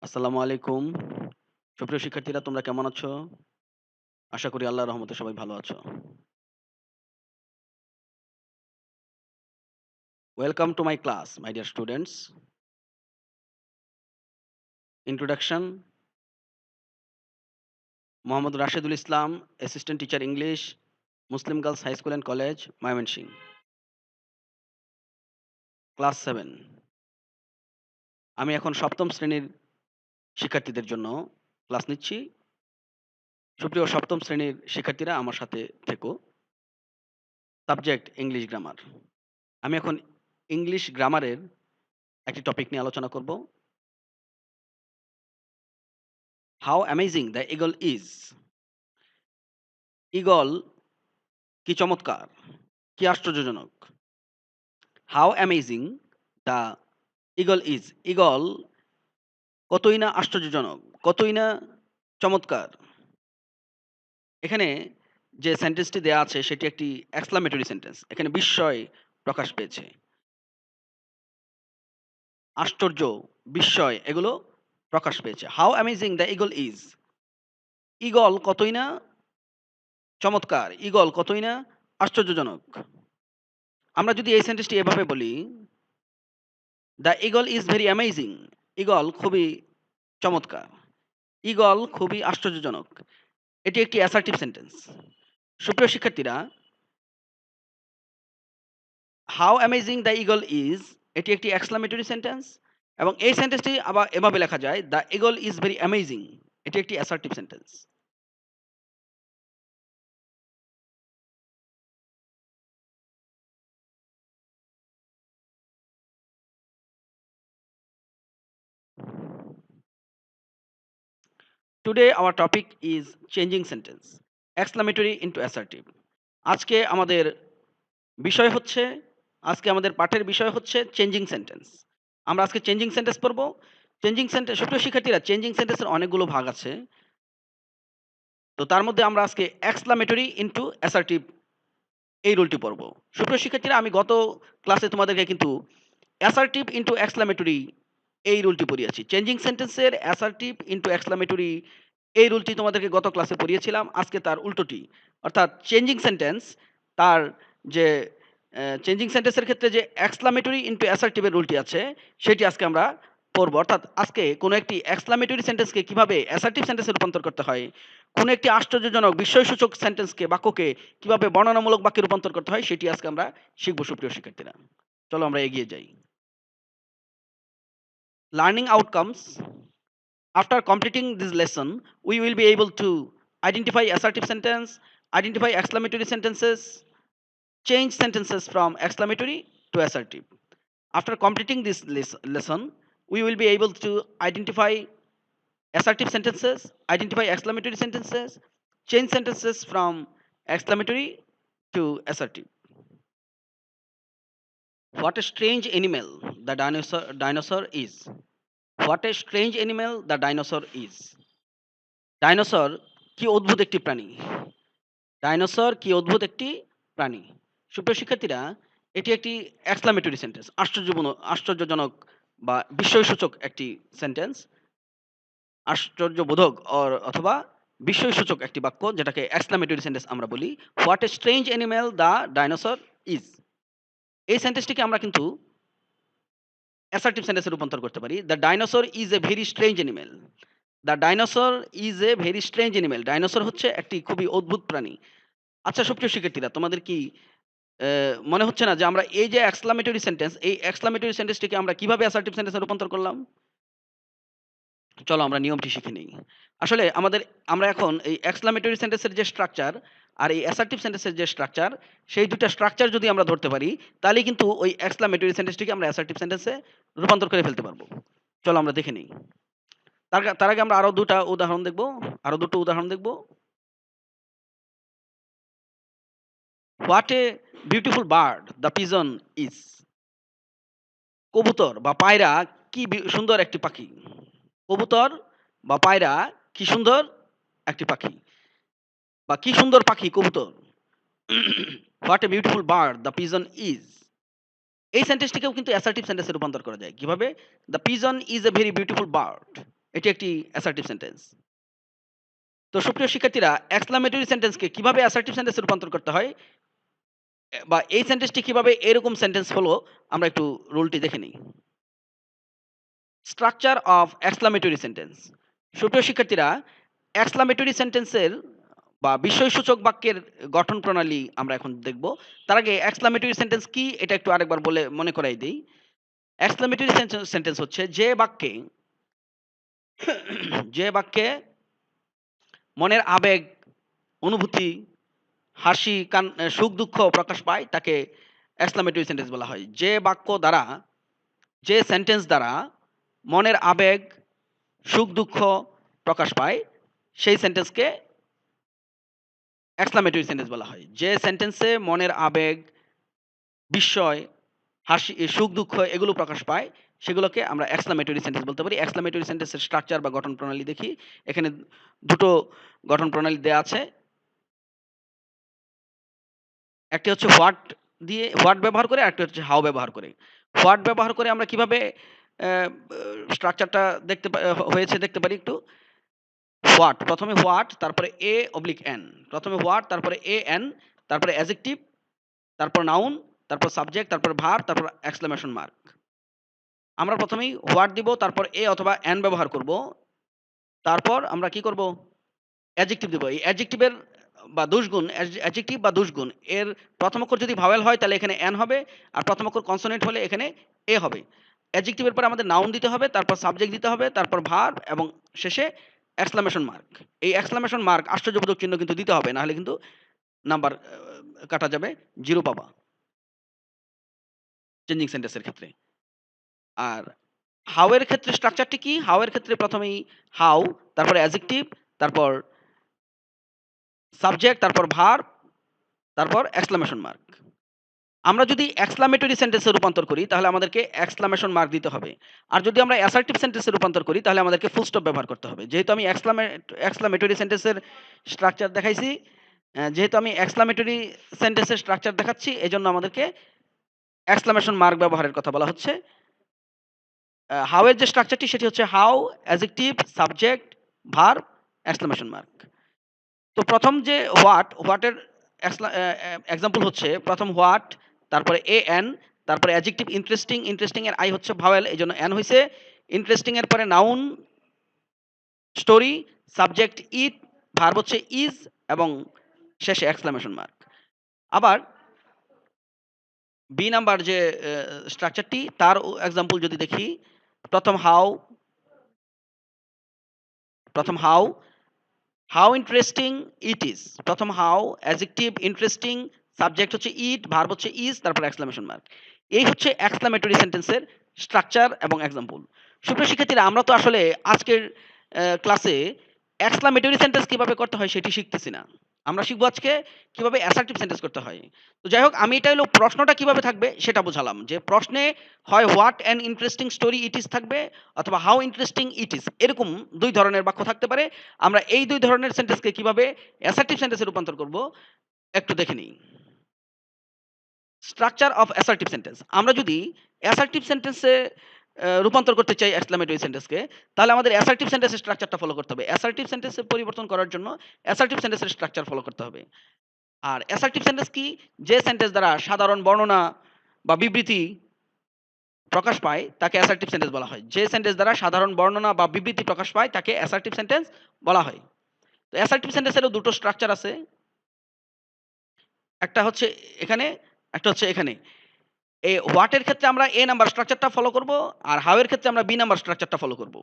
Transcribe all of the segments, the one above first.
আসসালামু আলাইকুম। সুপ্রিয় শিক্ষার্থীরা তোমরা কেমন আছো? আশা করি আল্লাহর রহমতে সবাই ভালো আছো। Welcome to my class, my dear students. Introduction: Mohammad Rashedul Islam, assistant teacher English, Muslim girls high school and college, Mymensingh. Class 7। আমি এখন ৭ম শ্রেণীর শিক্ষার্থীদের জন্য ক্লাস নিচ্ছি। সুপ্রিয় ৭ম শ্রেণীর শিক্ষার্থীরা আমার সাথে থেকো। Subject English grammar. আমি এখন ইংলিশ গ্রামারের একটি টপিক নিয়ে আলোচনা করব। How amazing the eagle is. Eagle কি চমৎকার! কি আশ্চর্যজনক! How amazing the eagle is. Eagle কতই না আশ্চর্যজনক, কতই না চমৎকার! এখানে যে সেন্টেন্সটি দেয়া আছে সেটি একটি এক্সক্লামেটরি সেন্টেন্স। এখানে বিস্ময় প্রকাশ পেয়েছে। আশ্চর্য, বিস্ময় এগুলো প্রকাশ পেয়েছে। How amazing the eagle is. Eagle কতই না চমৎকার! ঈগল কতই না আশ্চর্যজনক! আমরা যদি এই সেন্টেন্সটি এভাবে বলি, the eagle is very amazing. Eagle খুবই চমৎকার। ঈগল খুবই আশ্চর্যজনক। এটি একটি অ্যাসার্টিভ সেন্টেন্স। সুপ্রিয় শিক্ষার্থীরা, how amazing the eagle is এটি একটি এক্সক্লামেটরি সেন্টেন্স এবং এই সেন্টেন্সটি আবার এভাবে লেখা যায়, the eagle is very amazing. এটি একটি assertive sentence. Today our topic is changing sentence, exclamatory into assertive. আজকে আমাদের বিষয় হচ্ছে, আজকে আমাদের পাঠের বিষয় হচ্ছে চেঞ্জিং সেন্টেন্স। আমরা আজকে চেঞ্জিং সেন্টেন্স পড়ব। চেঞ্জিং সেন্টেন্স, সুপ্রিয় শিক্ষার্থীরা, চেঞ্জিং সেন্টেন্সের অনেকগুলো ভাগ আছে। তো তার মধ্যে আমরা আজকে এক্সক্লামেটরি ইনটু অ্যাসার্টিভ এই রুলটি পড়ব। সুপ্রিয় শিক্ষার্থীরা, আমি গত ক্লাসে তোমাদেরকে কিন্তু অ্যাসার্টিভ ইনটু এক্সক্লামেটরি এই রুলটি পড়িয়েছি। চেঞ্জিং সেন্টেন্সের অ্যাসার্টিভ ইনটু এক্সক্লামেটরি এই রুলটি তোমাদেরকে গত ক্লাসে পড়িয়েছিলাম। আজকে তার উল্টোটি, অর্থাৎ চেঞ্জিং সেন্টেন্স তার যে চেঞ্জিং সেন্টেন্সের ক্ষেত্রে যে এক্সক্লামেটরি ইনটু অ্যাসার্টিভ এর রুলটি আছে সেটি আজকে আমরা পড়ব। অর্থাৎ আজকে কোনো একটি এক্সক্লামেটরি সেন্টেন্সকে কিভাবে অ্যাসার্টিভ সেন্টেন্সে রূপান্তর করতে হয়, কোনো একটি আশ্চর্যজনক বিস্ময়সূচক সেন্টেন্সকে, বাক্যকে কিভাবে বর্ণনামূলক বাক্যে রূপান্তর করতে হয় সেটি আজকে আমরা শিখব। সুপ্রিয় শিক্ষার্থীরা, চলো আমরা এগিয়ে যাই। Learning outcomes: after completing this lesson, we will be able to identify assertive sentence, identify exclamatory sentences, change sentences from exclamatory to assertive. After completing this lesson, we will be able to identify assertive sentences, identify exclamatory sentences, change sentences from exclamatory to assertive. What a strange animal the dinosaur is. What a strange animal the dinosaur is. Dinosaur কি অদ্ভুত একটি প্রাণী! Dinosaur কি অদ্ভুত একটি প্রাণী! সুপ্রিয় শিক্ষার্থীরা, এটি একটি এক্সক্লামেটরি সেন্টেন্স, আশ্চর্যজনক বা বিস্ময়সূচক একটি সেন্টেন্স, আশ্চর্যবোধক অথবা বিস্ময়সূচক একটি বাক্য, যেটাকে এক্সক্লামেটরি সেন্টেন্স আমরা বলি। What a strange animal the dinosaur is. এই সেন্টেন্সটিকে আমরা কিন্তু অ্যাসার্টিভ সেন্টেন্সে রূপান্তর করতে পারি। The dinosaur is a very strange animal. The dinosaur is a very strange animal. Dinosaur হচ্ছে একটি খুবই অদ্ভুত প্রাণী। আচ্ছা সুপ্রিয় শিক্ষার্থীরা, তোমাদের কি মনে হচ্ছে না যে আমরা এই যে এক্সক্লামেটরি সেন্টেন্স, এই এক্সক্লামেটরি সেন্টেন্সটিকে আমরা কিভাবে অ্যাসার্টিভ সেন্টেন্সে রূপান্তর করলাম? চলো আমরা নিয়মটি শিখে নেই। আসলে আমরা এখন এই এক্সক্লামেটরি সেন্টেন্সের যে স্ট্রাকচার আর এই অ্যাসার্টিভ সেন্টেন্সের যে স্ট্রাকচার, সেই ২ টা স্ট্রাকচার যদি আমরা ধরতে পারি, তাহলেই কিন্তু ওই এক্সক্লামেটরি সেন্টেন্সটিকে আমরা অ্যাসার্টিভ সেন্টেন্সে রূপান্তর করে ফেলতে পারবো। চলো আমরা দেখে নেই। তার আগে আমরা আরো ২ টা উদাহরণ দেখব। আরো ২ টো উদাহরণ দেখব। What a beautiful bird the pigeon is. কবুতর বা পায়রা কি সুন্দর একটি পাখি। কবুতর বা পায়রা কি সুন্দর একটি পাখি, বা কি সুন্দর পাখি কবুতর। What a beautiful bird the pigeon is. এই সেন্টেন্সটিকেও কিন্তু অ্যাসার্টিভ সেন্টেন্সে রূপান্তর করা যায়। কিভাবে? The pigeon is a very beautiful bird. এটি একটি অ্যাসার্টিভ সেন্টেন্স। তো সুপ্রিয় শিক্ষার্থীরা, এক্সক্লামেটরি সেন্টেন্সকে কিভাবে অ্যাসার্টিভ সেন্টেন্সে রূপান্তর করতে হয় বা এই সেন্টেন্সটি কিভাবে এরকম সেন্টেন্স হলো, আমরা একটু রুলটি দেখে নিই। Structure of exclamatory sentence. সুপ্রিয় শিক্ষার্থীরা, এক্সক্লামেটরি সেন্টেন্সের বা বিস্ময়সূচক বাক্যের গঠন প্রণালী আমরা এখন দেখব। তার আগে এক্সক্লামেটরি সেন্টেন্স কি এটা একটু আরেকবার বলে মনে করাই দেই। এক্সক্লামেটরি সেন্টেন্স হচ্ছে যে বাক্যে মনের আবেগ, অনুভূতি, হাসি, সুখ-দুঃখ প্রকাশ পায় তাকে এক্সক্লামেটরি সেন্টেন্স বলা হয়। যে সেন্টেন্স দ্বারা মনের আবেগ, সুখ-দুঃখ প্রকাশ পায় সেই সেন্টেন্সকে এক্সক্লামেটরি সেন্টেন্স বলা হয়। যে সেন্টেন্সে মনের আবেগ, বিস্ময়, হাসি, সুখ-দুঃখ এগুলো প্রকাশ পায় সেগুলোকে আমরা এক্সক্লামেটরি সেন্টেন্স বলতে পারি। এক্সক্লামেটরি সেন্টেন্সের স্ট্রাকচার বা গঠন প্রণালী দেখি। এখানে দুটো গঠন প্রণালী দেয়া আছে। একটি হচ্ছে হোয়াট ব্যবহার করে, আরেকটি হচ্ছে হাউ ব্যবহার করে। হোয়াট ব্যবহার করে আমরা কিভাবে স্ট্রাকচারটা দেখতে পারি একটু। প্রথমে হোয়াট, তারপরে এন। প্রথমে হোয়াট, তারপরে এন, তারপরে অ্যাডজেক্টিভ, তারপর নাউন, তারপর সাবজেক্ট, তারপর ভার্ব, তারপর এক্সক্লেমেশন মার্ক। আমরা প্রথমেই হোয়াট দিব, তারপর অথবা এন ব্যবহার করব। তারপর আমরা কি করব? অ্যাডজেক্টিভ দিব। এই অ্যাডজেক্টিভ বা দুষগুণ এর প্রথম অক্ষর যদি ভাওয়েল হয় তাহলে এখানে এন হবে, আর প্রথম অক্ষর কনসোনেন্ট হলে এখানে এ হবে। অ্যাডজেক্টিভের পরে আমাদের নাউন দিতে হবে, তারপর সাবজেক্ট দিতে হবে, তারপর ভার্ব এবং শেষে এক্সক্লামেশন মার্ক। এই এক্সক্লামেশন মার্ক আশ্চর্যবোধক চিহ্ন কিন্তু দিতে হবে, নাহলে কিন্তু নাম্বার কাটা যাবে, 0 পাবা চেঞ্জিং সেন্টেন্সের ক্ষেত্রে। আর হাউ এর ক্ষেত্রে স্ট্রাকচারটি কি? হাউ এর ক্ষেত্রে প্রথমেই হাউ, তারপরে অ্যাডজেক্টিভ, তারপর সাবজেক্ট, তারপর ভার্ব, তারপর এক্সক্লামেশন মার্ক। আমরা যদি এক্সক্লামেটরি সেন্টেন্সে রূপান্তর করি তাহলে আমাদেরকে এক্সক্লামেশন মার্ক দিতে হবে। আর যদি আমরা অ্যাসার্টিভ সেন্টেন্সে রূপান্তর করি তাহলে আমাদেরকে ফুল স্টপ ব্যবহার করতে হবে। যেহেতু আমি এক্সক্লামেটরি সেন্টেন্সের স্ট্রাকচার দেখাইছি, দেখাচ্ছি, এজন্য আমাদেরকে এক্সক্লামেশন মার্ক ব্যবহারের কথা বলা হচ্ছে। হাউ এর যে স্ট্রাকচারটি সেটি হচ্ছে how, adjective, subject, verb, exclamation mark. তো প্রথম যে হোয়াটের এক্সাম্পল হচ্ছে প্রথম হোয়াট, তারপরে এন, তারপরে অ্যাডজেক্টিভ ইন্টারেস্টিং, এর আই হচ্ছে ভাওয়েল, এই জন্য এন হয়েছে। ইন্টারেস্টিং এর পরে noun, story, subject it, verb হচ্ছে ইজ এবং শেষে এক্সক্লামেশন মার্ক। আবার বি নাম্বার যে স্ট্রাকচারটি তার এক্সাম্পল যদি দেখি, প্রথম হাউ ইন্টারেস্টিং ইট ইজ। প্রথম হাউ, অ্যাডজেক্টিভ ইন্টারেস্টিং, সাবজেক্ট হচ্ছে ইট, ভার্ব হচ্ছে ইজ, তারপর এক্সক্লামেশন মার্ক। এই হচ্ছে এক্সক্লামেটরি সেন্টেন্সের স্ট্রাকচার এবং এক্সাম্পল। সুপ্রিয় শিক্ষার্থীরা, আমরা তো আসলে আজকের ক্লাসে এক্সক্লামেটরি সেন্টেন্স কিভাবে করতে হয় সেটি শিখতেছি না। আমরা শিখবো আজকে কিভাবে অ্যাসার্টিভ সেন্টেন্স করতে হয়। তো যাই হোক, আমি এটা হলো প্রশ্নটা কিভাবে থাকবে সেটা বোঝালাম, যে প্রশ্নে হয় what an interesting story it is থাকবে, অথবা হাউ ইন্টারেস্টিং ইট ইজ, এরকম ২ ধরনের বাক্য থাকতে পারে। আমরা এই ২ ধরনের সেন্টেন্সকে কিভাবে অ্যাসার্টিভ সেন্টেন্সে রূপান্তর করব একটু দেখে নিই। Structure of assertive sentence. আমরা যদি অ্যাসার্টিভ সেন্টেন্সে রূপান্তর করতে চাই এক্সক্লামেটরি সেন্টেন্সকে, তাহলে আমাদের অ্যাসার্টিভ সেন্টেন্সের স্ট্রাকচারটা ফলো করতে হবে। অ্যাসার্টিভ সেন্টেন্সে পরিবর্তন করার জন্য অ্যাসার্টিভ সেন্টেন্সের স্ট্রাকচার ফলো করতে হবে। আর অ্যাসার্টিভ সেন্টেন্স কি? যে সেন্টেন্স দ্বারা সাধারণ বর্ণনা বা বিবৃতি প্রকাশ পায় তাকে অ্যাসার্টিভ সেন্টেন্স বলা হয়। যে সেন্টেন্স দ্বারা সাধারণ বর্ণনা বা বিবৃতি প্রকাশ পায় তাকে অ্যাসার্টিভ সেন্টেন্স বলা হয়। তো অ্যাসার্টিভ সেন্টেন্সেরও ২ টো স্ট্রাকচার আছে। একটা হচ্ছে এখানে, একটা হচ্ছে এখানে। হোয়াট এর ক্ষেত্রে আমরা এ নাম্বার স্ট্রাকচারটা ফলো করব, আর হাউ এর ক্ষেত্রে আমরা বি নাম্বার স্ট্রাকচারটা ফলো করব।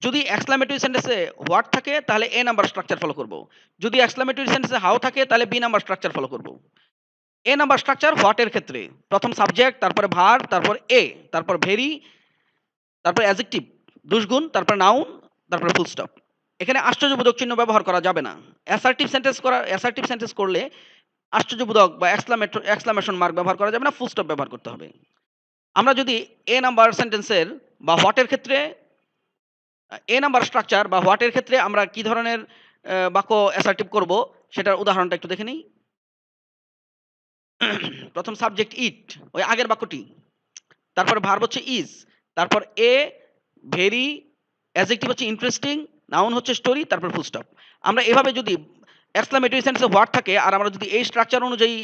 যদি এক্সক্লামেটরি সেন্টেন্সে হোয়াট থাকে তাহলে এ নাম্বার স্ট্রাকচার ফলো করব। যদি এক্সক্লামেটরি সেন্টেন্সে হাউ থাকে তাহলে বি নাম্বার স্ট্রাকচার ফলো করব। এ নাম্বার স্ট্রাকচার হোয়াট এর ক্ষেত্রে প্রথম সাবজেক্ট, তারপরে ভার্ব, তারপর তারপর ভেরি, তারপর অ্যাডজেক্টিভ দুষগুণ, তারপর নাউন, তারপরে ফুল স্টপ। এখানে আশ্চর্যবোধক চিহ্ন ব্যবহার করা যাবে না। অ্যাসার্টিভ সেন্টেন্স করলে আশ্চর্যবোধক বা এক্সক্লামেশন মার্ক ব্যবহার করা যাবে না, ফুল স্টপ ব্যবহার করতে হবে। আমরা যদি এ নাম্বার সেন্টেন্সের বা হোয়াট এর ক্ষেত্রে এ নাম্বার স্ট্রাকচার বা হোয়াট এর ক্ষেত্রে আমরা কি ধরনের বাক্য অ্যাসার্টিভ করব সেটার উদাহরণটা একটু দেখে নিই। প্রথম সাবজেক্ট ইট, ওই আগের বাক্যটি, তারপর ভার্ব হচ্ছে ইজ, তারপর ভেরি, অ্যাডজেক্টিভ হচ্ছে ইন্টারেস্টিং, নাউন হচ্ছে স্টোরি, তারপর ফুল স্টপ। আমরা এভাবে যদি এক্সক্লেমেটরি সেন্টেন্সে হোয়াট থাকে আর আমরা যদি এই স্ট্রাকচার অনুযায়ী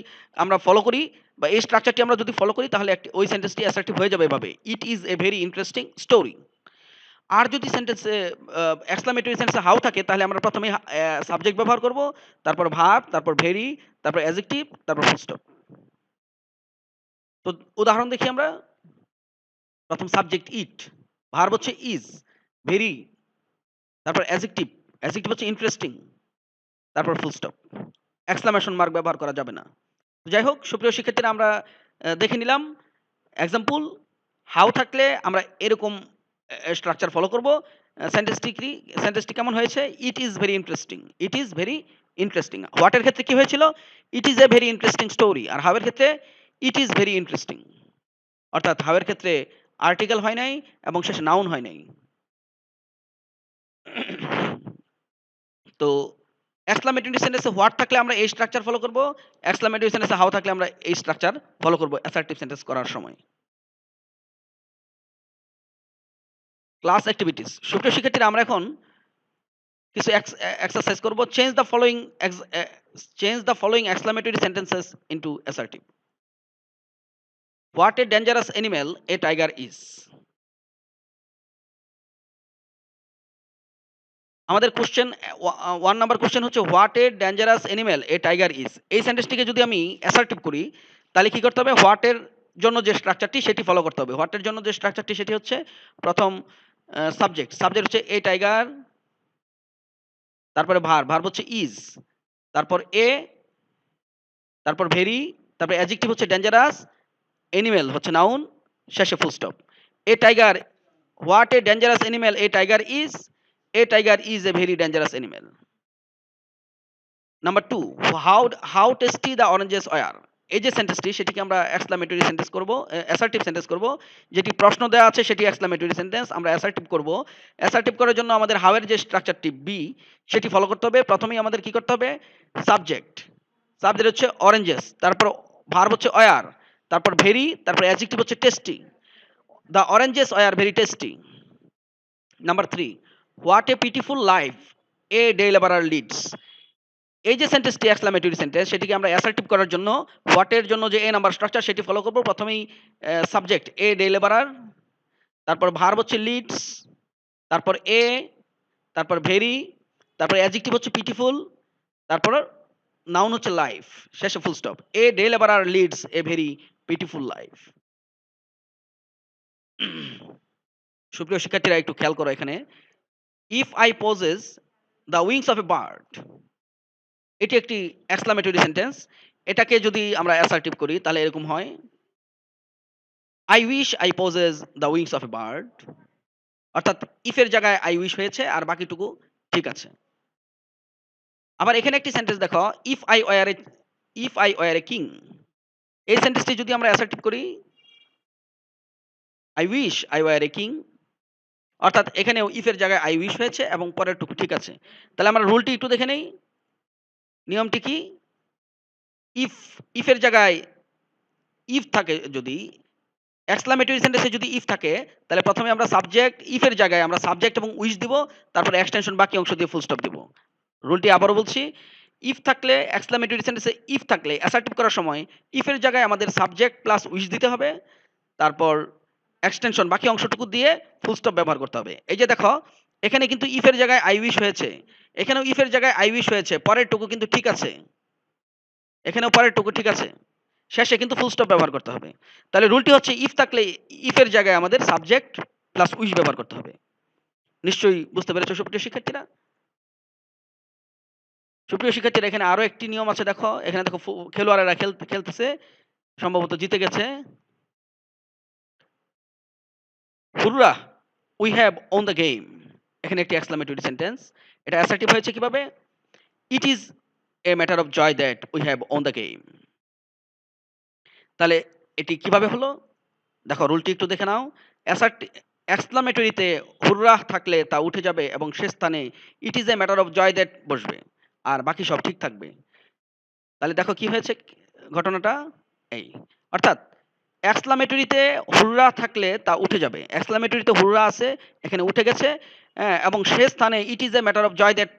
আমরা ফলো করি বা এই স্ট্রাকচারটি আমরা যদি ফলো করি তাহলে ওই সেন্টেন্সটি অ্যাসার্টিভ হয়ে যাবে এভাবে, it is a very interesting story. আর যদি সেন্টেন্সে এক্সক্লেমেটরি সেন্টেন্সে হাউ থাকে তাহলে আমরা প্রথমে সাবজেক্ট ব্যবহার করব, তারপর ভার্ব, তারপর ভেরি, তারপর অ্যাডজেক্টিভ, তারপর ফুল স্টপ। তো উদাহরণ দেখি আমরা। প্রথম সাবজেক্ট ইট, ভার্ব হচ্ছে ইজ, ভেরি, তারপর অ্যাডজেক্টিভ, অ্যাডজেক্টিভ হচ্ছে ইন্টারেস্টিং, তারপর ফুল স্টপ। এক্সক্লেমেশন মার্ক ব্যবহার করা যাবে না। তো যাই হোক সুপ্রিয় শিক্ষার্থীরা, আমরা দেখে নিলাম এক্সাম্পল। হাউ থাকলে আমরা এরকম স্ট্রাকচার ফলো করব। সেন্টেন্সটি কেমন হয়েছে? It is very interesting, it is very interesting. হোয়াটের ক্ষেত্রে কি হয়েছিল? It is a very interesting story. আর হাউ এর ক্ষেত্রে ইট ইজ ভেরি ইন্টারেস্টিং। অর্থাৎ হাউ এর ক্ষেত্রে আর্টিকেল হয় নাই এবং শেষে নাউন হয় নাই। তো এক্সক্লেমেটরি সেন্টেন্সে হোয়াট থাকলে আমরা এই স্ট্রাকচার ফলো করব, এক্সক্লেমেটরি সেন্টেন্সে হাউ থাকলে আমরা এই স্ট্রাকচার ফলো করব অ্যাসার্টিভ সেন্টেন্স করার সময়। Class activities. সুপ্রিয় শিক্ষার্থীরা, আমরা এখন কিছু এক্সারসাইজ করব। Change the following exclamatory sentences into assertive. What a dangerous animal a tiger is. আমাদের কোশ্চেন 1 নাম্বার কোশ্চেন হচ্ছে what a dangerous animal a tiger is. এই সেন্টেন্সটিকে যদি আমি অ্যাসার্টিভ করি তাহলে কি করতে হবে? হোয়াট এর জন্য যে স্ট্রাকচারটি সেটি ফলো করতে হবে। হোয়াট এর জন্য যে স্ট্রাকচারটি সেটি হচ্ছে প্রথম সাবজেক্ট, সাবজেক্ট হচ্ছে এ টাইগার, তারপরে ভার্ব হচ্ছে ইজ, তারপর এ, তারপর ভেরি, তারপর অ্যাডজেক্টিভ হচ্ছে ডেঞ্জারাস, অ্যানিমেল হচ্ছে নাউন, শেষে full stop. A tiger, what a dangerous animal a tiger is, a tiger is a very dangerous animal. Number 2, how tasty the oranges were. এই যে সেন্টেন্সটি সেটিকে আমরা এক্সক্লেমেটরি সেন্টেন্স করব, অ্যাসার্টিভ সেন্টেন্স করব। যেটি প্রশ্ন দেওয়া আছে সেটি এক্সক্লেমেটরি সেন্টেন্স, আমরা অ্যাসার্টিভ করব। অ্যাসার্টিভ করার জন্য আমাদের হাউ এর যে স্ট্রাকচারটি বি সেটি ফলো করতে হবে। প্রথমেই আমাদের কি করতে হবে? সাবজেক্ট, সাবজেক্ট হচ্ছে অরেঞ্জেস, তারপর ভার্ব হচ্ছে ওয়্যার, তারপর ভেরি, তারপর অ্যাডজেক্টিভ হচ্ছে tasty. The oranges were very tasty. Number 3, what a pitiful life a day labourer leads. এই যে সেন্টেন্সটি এক্সক্লেমেটরি সেন্টেন্স সেটিকে আমরা অ্যাসার্টিভ করার জন্য হোয়াট এর জন্য যে এ নাম্বার স্ট্রাকচার সেটি ফলো করব। প্রথমেই সাবজেক্ট এ ডে লেবারার, তারপর ভার্ব হচ্ছে লিডস, তারপর এ, তারপর ভেরি, তারপর অ্যাডজেক্টিভ হচ্ছে পিটিফুল, তারপর নাউন হচ্ছে লাইফ, শেষে full stop. A day labourer leads a very pitiful life. সুপ্রিয় শিক্ষার্থীরা একটু খেয়াল করো এখানে। If I possess the wings of a bird, এটি একটি এক্সক্লেমেটরি সেন্টেন্স। এটাকে যদি আমরা অ্যাসার্টিভ করি তাহলে এরকম হয়, I wish I possess the wings of a bird. অর্থাৎ ইফের জায়গায় আই উইশ হয়েছে আর বাকিটুকু ঠিক আছে। আবার এখানে একটি সেন্টেন্স দেখো, if I were a king. এই সেন্টেন্সটি যদি আমরা অ্যাসার্টিভ করি, I wish I were a king. অর্থাৎ এখানেও ইফের জায়গায় আই উইশ হয়েছে এবং পরেরটুকু ঠিক আছে। তাহলে আমরা রুলটি একটু দেখে নেই। নিয়মটি কি? ইফের জায়গায় ইফ থাকে, যদি এক্সক্লেমেটরি সেন্টেন্সে যদি ইফ থাকে তাহলে প্রথমে আমরা সাবজেক্ট, ইফের জায়গায় আমরা সাবজেক্ট এবং উইশ দিব, তারপরে এক্সটেনশন বাকি অংশ দিয়ে ফুল স্টপ দিব। রুলটি আবারও বলছি, ইফ থাকলে এক্সক্লেমেটরি সেন্টেন্সে ইফ থাকলে অ্যাসার্টিভ করার সময় ইফের জায়গায় আমাদের সাবজেক্ট প্লাস উইশ দিতে হবে, তারপর এক্সটেনশন বাকি অংশটুকু দিয়ে ফুল স্টপ ব্যবহার করতে হবে। এই যে দেখো এখানে কিন্তু ইফের জায়গায় আই উইশ হয়েছে, এখানেও ইফের জায়গায় আই উইশ হয়েছে, পরেরটুকু কিন্তু ঠিক আছে, এখানেও পরেরটুকু ঠিক আছে, শেষে কিন্তু ফুল স্টপ ব্যবহার করতে হবে। তাহলে রুলটি হচ্ছে ইফ থাকলে ইফের জায়গায় আমাদের সাবজেক্ট প্লাস উইশ ব্যবহার করতে হবে। নিশ্চয়ই বুঝতে পেরেছো সুপ্রিয় শিক্ষার্থীরা? সুপ্রিয় শিক্ষার্থীরা, এখানে আরো একটি নিয়ম আছে। দেখো এখানে দেখো খেলোয়াড়েরা খেলতেছে, সম্ভবত জিতে গেছে। Hurrah, we have won the game. এখানে একটি এক্সক্লেমেটরি সেন্টেন্স। এটা অ্যাসার্টিভ হয়েছে কিভাবে? It is a matter of joy that we have won the game. তাহলে এটি কিভাবে হলো? দেখো রুলটি একটু দেখে নাও। এক্সক্লেমেটরিতে হুররা থাকলে তা উঠে যাবে এবং সে স্থানে it is a matter of joy that বসবে, আর বাকি সব ঠিক থাকবে। তাহলে দেখো কি হয়েছে ঘটনাটা এই। অর্থাৎ এক্সক্লামেটরিতে হুররা থাকলে তা উঠে যাবে। এক্সক্লামেটরিতে হুররা আছে, এখানে উঠে গেছে, এবং সে স্থানে it is a matter of joy that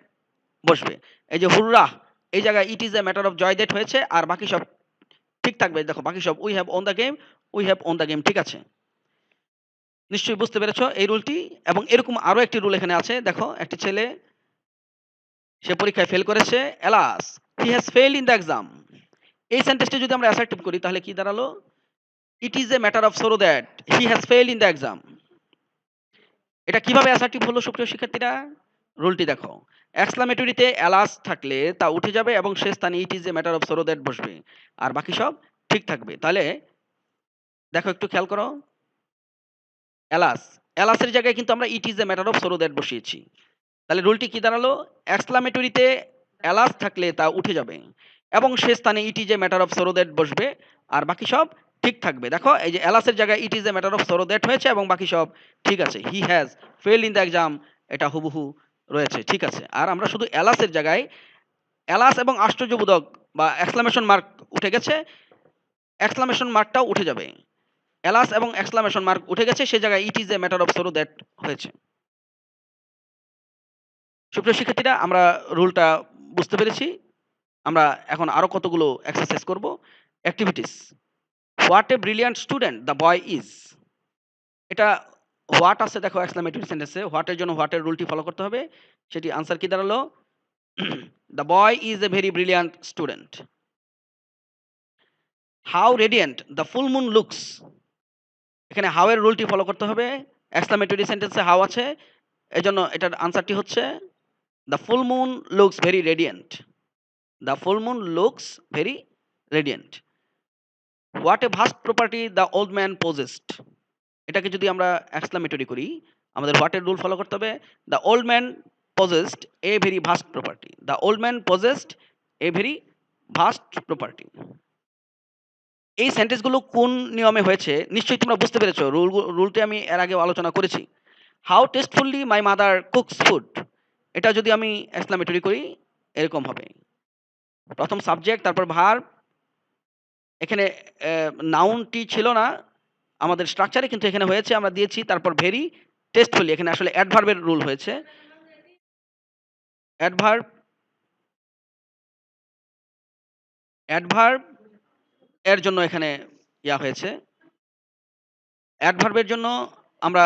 বসবে। এই যে হুররা, এই জায়গায় it is a matter of joy that হয়েছে, আর বাকি সব ঠিক থাকবে। দেখো বাকি সব we have won the game, we have won the game, ঠিক আছে। নিশ্চয়ই বুঝতে পেরেছো এই রুলটি। এবং এরকম আরো একটি রুল এখানে আছে। দেখো একটি ছেলে, সে পরীক্ষায় ফেল করেছে। Alas, he has failed in the exam. এই সেন্টেন্সটি যদি আমরা অ্যাসার্টিভ করি তাহলে কি দাঁড়ালো? ইট is a matter of sorrow that he has failed in the exam. এটা কিভাবে অ্যাসার্টিভ হলো সুপ্রিয় শিক্ষার্থীরা? রুলটি দেখো। এক্সক্লামেটরিতে এলাস থাকলে তা উঠে যাবে এবং সে স্থানে it is a matter of sorrow that বসবে, আর বাকি সব ঠিক থাকবে। তাহলে দেখো একটু খেয়াল করো। এলাস, এলাসের জায়গায় কিন্তু আমরা ইট is a matter of sorrow that বসিয়েছি। তাহলে রুলটি কি দাঁড়ালো? এক্সক্লামেটরিতে এলাস থাকলে তা উঠে যাবে এবং সে স্থানে it is a matter of sorrow that বসবে, আর বাকি সব ঠিক থাকবে। দেখো এই যে এলাসের জায়গায় it is a matter of sorrow that হয়েছে এবং বাকি সব ঠিক আছে। He has failed in the exam, এটা হুবহু রয়েছে, ঠিক আছে। আর আমরা শুধু এলাসের জায়গায় এলাস এবং আশ্চর্যবোধক বা এক্সক্লামেশন মার্ক উঠে গেছে, এক্সক্লামেশন মার্কটাও উঠে যাবে। এলাস এবং এক্সক্লামেশন মার্ক উঠে গেছে, সে জায়গায় it is a matter of sorrow that হয়েছে। সুপ্রিয় শিক্ষার্থীরা, আমরা রুলটা বুঝতে পেরেছি। আমরা এখন আরো কতগুলো এক্সারসাইজ করব। Activities. What a brilliant student the boy is. এটা হোয়াট আছে দেখো এক্সক্লামেটরি সেন্টেন্সে। হোয়াট এর জন্য হোয়াট এর রুলটি ফলো করতে হবে। সেটি আনসার কি দাঁড়ালো? The boy is a very brilliant student. How radiant the full moon looks. এখানে হাউ এর রুলটি ফলো করতে হবে। এক্সক্লামেটরি সেন্টেন্সে হাউ আছে, এজন্য এটার আনসারটি হচ্ছে the full moon looks very radiant. The full moon looks very radiant. What a vast property the old man possessed. এটাকে যদি আমরা এক্সক্লামেটরি করি, আমাদের হোয়াট এর রুল ফলো করতে হবে। The old man possessed a very vast property. The old man possessed a very vast property. এই সেন্টেন্সগুলো কোন নিয়মে হয়েছে নিশ্চয়ই তোমরা বুঝতে পেরেছো। রুলটি আমি এর আগেও আলোচনা করেছি। How টেস্টফুলি my mother cooks food. এটা যদি আমি এক্সক্লামেটরি করি এরকম হবে। প্রথম সাবজেক্ট, তারপর ভার্ব। এখানে নাউনটি ছিল না আমাদের স্ট্রাকচারে, কিন্তু এখানে হয়েছে, আমরা দিয়েছি। তারপর ভেরি টেস্টফুলি, এখানে আসলে অ্যাডভার্বের রুল হয়েছে। অ্যাডভার্ব, অ্যাডভার্ব এর জন্য এখানে ইয়া হয়েছে। অ্যাডভার্বের জন্য আমরা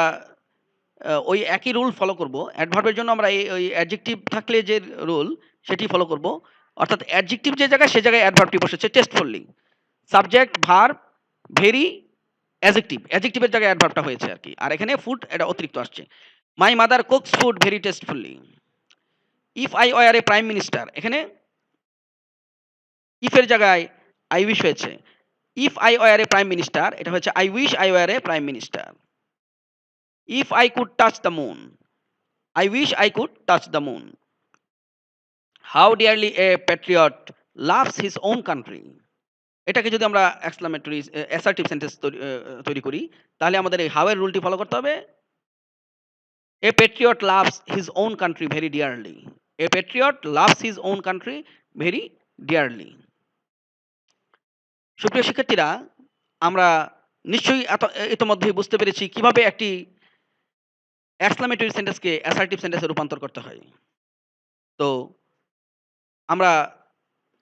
ওই একই রুল ফলো করব। অ্যাডভার্বের জন্য আমরা ওই অ্যাডজেক্টিভ থাকলে যে রুল সেটি ফলো করব। অর্থাৎ অ্যাডজেক্টিভ যে জায়গায় সে জায়গায় অ্যাডভার্বটি বসেছে tastefully. Subject, verb, very, adjective. অ্যাডজেক্টিভের জায়গায় অ্যাডভার্বটা হয়েছে আরকি। আর এখানে ফুড এটা অতিরিক্ত আসছে। My mother cooks food very টেস্টফুলি। If I were A prime minister, এখানে ইফ এর জায়গায় আই উইশ হয়েছে। If I were A prime minister, এটা হচ্ছে I wish I were A prime minister. If I could touch the moon, I wish I could touch the moon. How dearly A Patriot loves his own country. এটাকে যদি আমরা exclamatory assertive sentence তৈরি করি, তাহলে আমাদের এই how এর রুলটি follow করতে হবে। এ Patriot loves his own country very dearly. এ Patriot loves his own country very dearly. সুপ্রিয় শিক্ষার্থীরা, আমরা নিশ্চয়ই ইতোমধ্যেই বুঝতে পেরেছি কিভাবে একটি এক্সক্লামেটরি সেন্টেন্সকে অ্যাসার্টিভ সেন্টেন্সে রূপান্তর করতে হয়। তো আমরা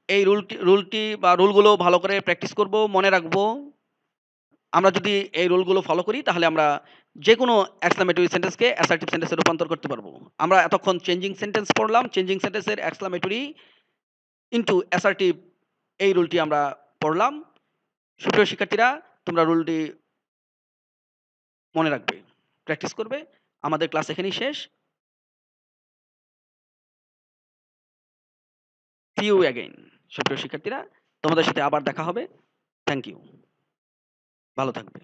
এই রুলটি বা রুলগুলো ভালো করে প্র্যাকটিস করব, মনে রাখবো। আমরা যদি এই রুলগুলো ফলো করি তাহলে আমরা যেকোনো এক্সক্লামেটরি সেন্টেন্সকে অ্যাসার্টিভ সেন্টেন্সে রূপান্তর করতে পারবো। আমরা এতক্ষণ চেঞ্জিং সেন্টেন্স পড়লাম। চেঞ্জিং সেন্টেন্সের এক্সক্লামেটরি ইনটু অ্যাসার্টিভ, এই রুলটি আমরা পড়লাম। সুপ্রিয় শিক্ষার্থীরা, তোমরা রুলটি মনে রাখবে, প্র্যাকটিস করবে। আমাদের ক্লাস এখানেই শেষ। See you again. সুপ্রিয় শিক্ষার্থীরা, তোমাদের সাথে আবার দেখা হবে। Thank you. ভালো থাকবে।